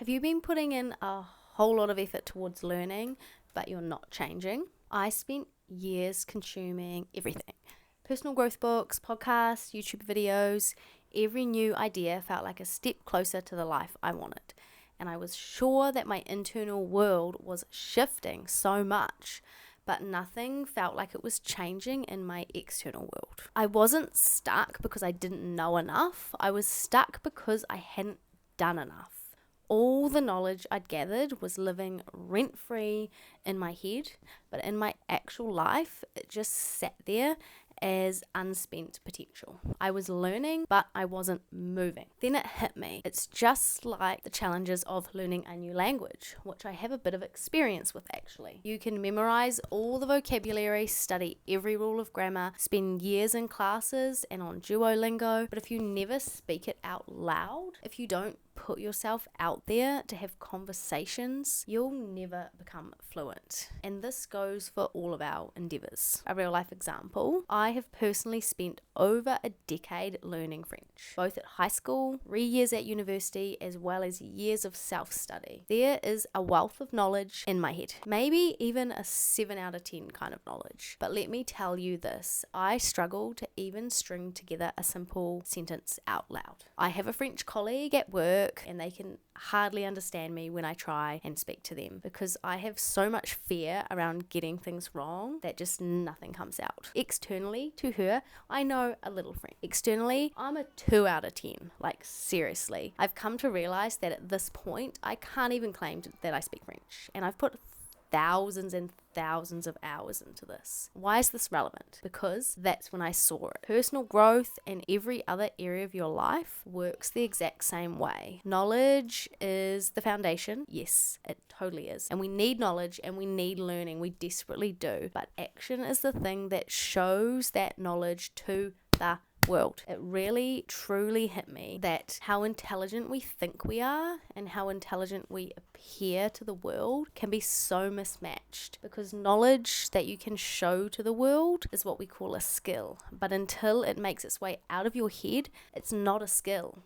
Have you been putting in a whole lot of effort towards learning, but you're not changing? I spent years consuming everything. Personal growth books, podcasts, YouTube videos. Every new idea felt like a step closer to the life I wanted. And I was sure that my internal world was shifting so much, but nothing felt like it was changing in my external world. I wasn't stuck because I didn't know enough. I was stuck because I hadn't done enough. All the knowledge I'd gathered was living rent-free in my head, but in my actual life, it just sat there as unspent potential. I was learning, but I wasn't moving. Then it hit me. It's just like the challenges of learning a new language, which I have a bit of experience with actually. You can memorize all the vocabulary, study every rule of grammar, spend years in classes and on Duolingo, but if you never speak it out loud, if you don't put yourself out there to have conversations, you'll never become fluent. And this goes for all of our endeavors. A real life example, I have personally spent over a decade learning French, both at high school, 3 years at university, as well as years of self-study. There is a wealth of knowledge in my head, maybe even a 7 out of 10 kind of knowledge. But let me tell you this, I struggle to even string together a simple sentence out loud. I have a French colleague at work and they can hardly understand me when I try and speak to them because I have so much fear around getting things wrong that just nothing comes out. Externally to her, I know a little French. Externally, I'm a 2 out of 10. Like seriously. I've come to realize that at this point, I can't even claim that I speak French, and I've put thousands and thousands of hours into this. Why is this relevant? Because that's when I saw it. Personal growth and every other area of your life works the exact same way. Knowledge is the foundation. Yes, it totally is. And we need knowledge and we need learning. We desperately do. But action is the thing that shows that knowledge to the world. It really truly hit me that how intelligent we think we are and how intelligent we appear to the world can be so mismatched, because knowledge that you can show to the world is what we call a skill, but until it makes its way out of your head, it's not a skill.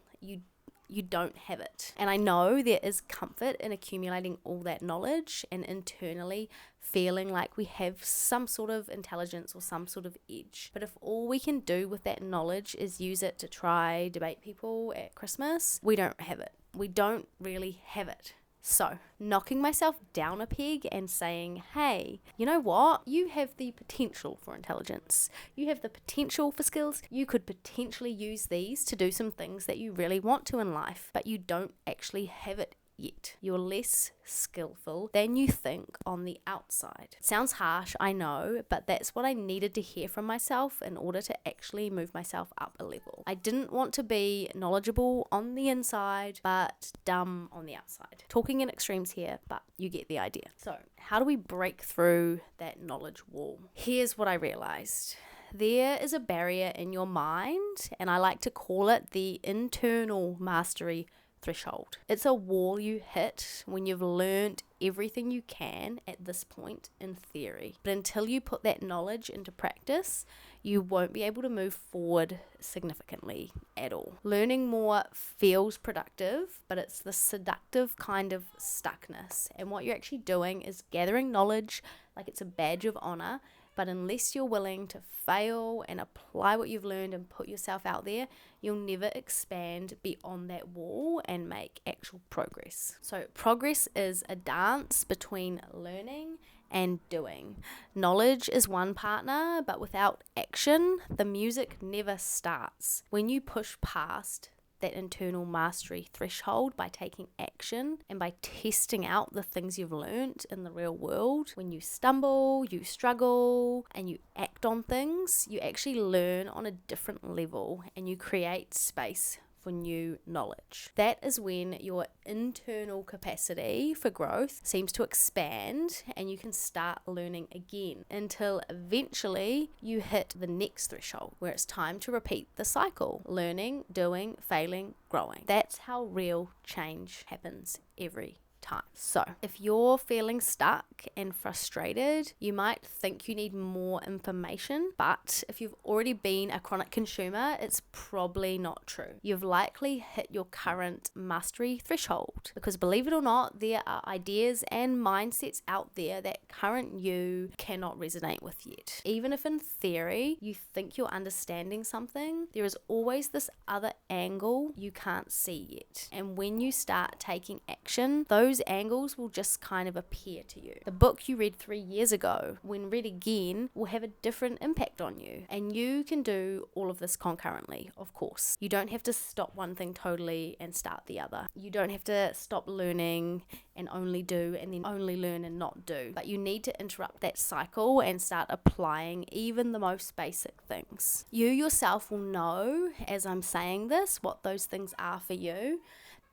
You don't have it. And I know there is comfort in accumulating all that knowledge and internally feeling like we have some sort of intelligence or some sort of edge. But if all we can do with that knowledge is use it to try debate people at Christmas, we don't have it. We don't really have it. So, knocking myself down a peg and saying, hey, you know what? You have the potential for intelligence. You have the potential for skills. You could potentially use these to do some things that you really want to in life, but you don't actually have it yet. You're less skillful than you think on the outside. It sounds harsh, I know, but that's what I needed to hear from myself in order to actually move myself up a level. I didn't want to be knowledgeable on the inside, but dumb on the outside. Talking in extremes here, but you get the idea. So, how do we break through that knowledge wall? Here's what I realized. There is a barrier in your mind, and I like to call it the internal mastery threshold. It's a wall you hit when you've learned everything you can at this point in theory. But until you put that knowledge into practice, you won't be able to move forward significantly at all. Learning more feels productive, but it's the seductive kind of stuckness. And what you're actually doing is gathering knowledge like it's a badge of honor. But unless you're willing to fail and apply what you've learned and put yourself out there, you'll never expand beyond that wall and make actual progress. So progress is a dance between learning and doing. Knowledge is one partner, but without action, the music never starts. When you push past that internal mastery threshold by taking action and by testing out the things you've learned in the real world, when you stumble, you struggle, and you act on things, you actually learn on a different level and you create space for new knowledge. That is when your internal capacity for growth seems to expand and you can start learning again until eventually you hit the next threshold where it's time to repeat the cycle. Learning, doing, failing, growing. That's how real change happens every time. So if you're feeling stuck and frustrated, you might think you need more information, but if you've already been a chronic consumer, it's probably not true. You've likely hit your current mastery threshold, because believe it or not, there are ideas and mindsets out there that current you cannot resonate with yet. Even if in theory you think you're understanding something, there is always this other angle you can't see yet. And when you start taking action, those angles will just kind of appear to you. The book you read 3 years ago, when read again, will have a different impact on you. And you can do all of this concurrently, of course. You don't have to stop one thing totally and start the other. You don't have to stop learning and only do and then only learn and not do. But you need to interrupt that cycle and start applying even the most basic things. You yourself will know, as I'm saying this, what those things are for you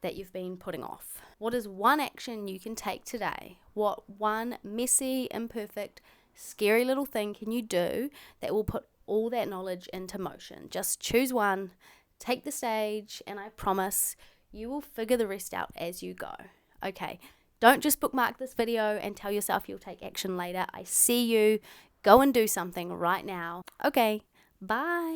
that you've been putting off. What is one action you can take today? What one messy, imperfect, scary little thing can you do that will put all that knowledge into motion? Just choose one, take the stage, and I promise you will figure the rest out as you go. Okay, don't just bookmark this video and tell yourself you'll take action later. I see you. Go and do something right now. Okay, bye.